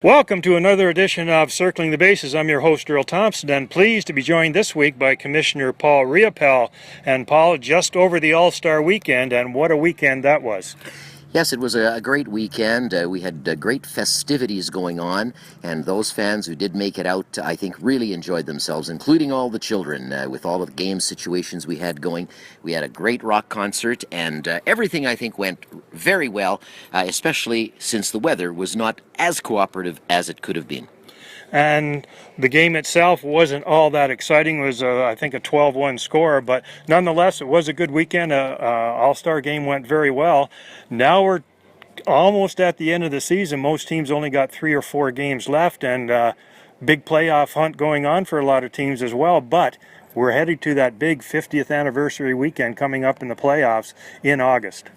Welcome to another edition of Circling the Bases. I'm your host, Earl Thompson, and pleased to be joined this week by Commissioner Paul Riopel. And Paul, just over the All-Star weekend, and what a weekend that was. Yes, it was a great weekend. We had great festivities going on, and those fans who did make it out, I think, really enjoyed themselves, including all the children, with all of the game situations we had going. We had a great rock concert, and everything, I think, went very well, especially since the weather was not as cooperative as it could have been. And the game itself wasn't all that exciting. It was, I think, a 12-1 score, but nonetheless, it was a good weekend. All-Star game went very well. Now we're almost at the end of the season. Most teams only got 3 or 4 games left, and big playoff hunt going on for a lot of teams as well. But we're headed to that big 50th anniversary weekend coming up in the playoffs in August.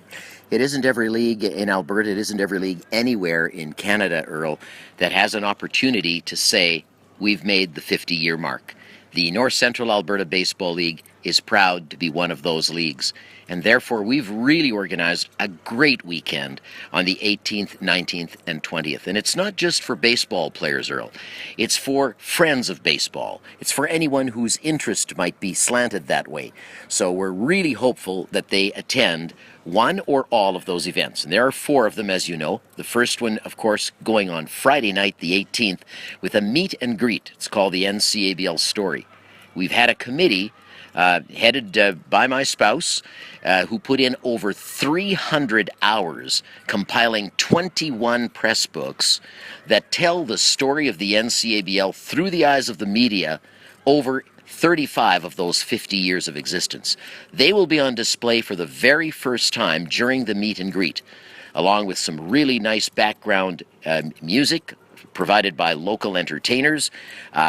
It isn't every league in Alberta, it isn't every league anywhere in Canada, Earl, that has an opportunity to say, we've made the 50-year mark. The North Central Alberta Baseball League is proud to be one of those leagues, and therefore we've really organized a great weekend on the 18th, 19th, and 20th. And it's not just for baseball players, Earl. It's for friends of baseball. It's for anyone whose interest might be slanted that way. So we're really hopeful that they attend one or all of those events. And there are 4 of them, as you know. The first one, of course, going on Friday night, the 18th, with a meet and greet. It's called the NCABL Story. We've had a committee headed by my spouse, who put in over 300 hours compiling 21 press books that tell the story of the NCABL through the eyes of the media over 35 of those 50 years of existence. They will be on display for the very first time during the meet and greet, along with some really nice background music provided by local entertainers.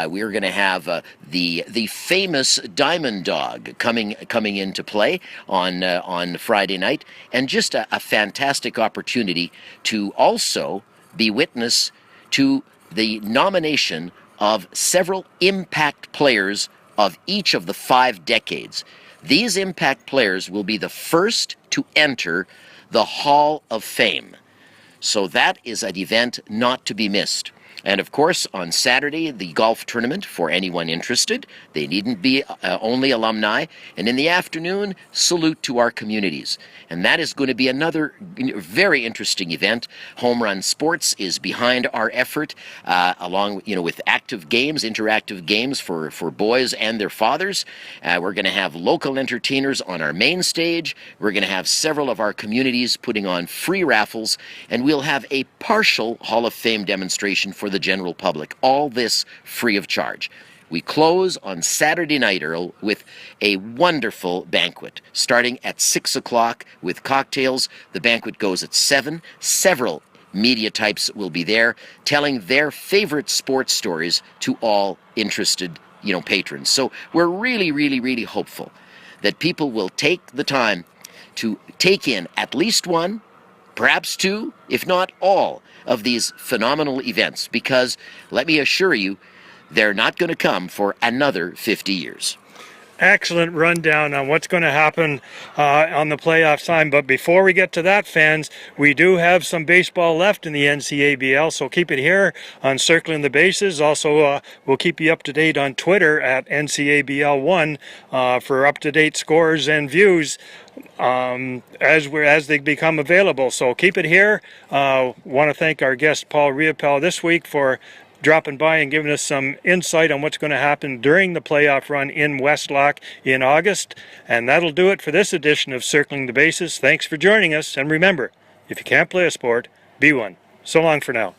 We are going to have the famous Diamond Dog coming into play on Friday night, and just a fantastic opportunity to also be witness to the nomination of several impact players of each of the 5 decades. These impact players will be the first to enter the Hall of Fame. So that is an event not to be missed. And of course, on Saturday, the golf tournament for anyone interested. They needn't be only alumni. And in the afternoon, salute to our communities. And that is going to be another very interesting event. Home Run Sports is behind our effort, along with active games, interactive games for boys and their fathers. We're going to have local entertainers on our main stage. We're going to have several of our communities putting on free raffles, and we'll have a partial Hall of Fame demonstration for the general public. All this free of charge. We close on Saturday night, Earl, with a wonderful banquet, starting at 6 o'clock with cocktails. The banquet goes at 7. Several media types will be there, telling their favorite sports stories to all interested, patrons. So we're really, really, really hopeful that people will take the time to take in at least one, perhaps 2, if not all, of these phenomenal events, because let me assure you, they're not going to come for another 50 years. Excellent rundown on what's going to happen on the playoff side. But before we get to that, fans, we do have some baseball left in the NCABL, so keep it here on Circling the Bases. Also, we'll keep you up to date on Twitter at NCABL1 for up-to-date scores and views as they become available. So keep it here. Want to thank our guest Paul Riopel this week for dropping by and giving us some insight on what's going to happen during the playoff run in Westlock in August. And that'll do it for this edition of Circling the Bases. Thanks for joining us, and remember, if you can't play a sport, be one. So long for now.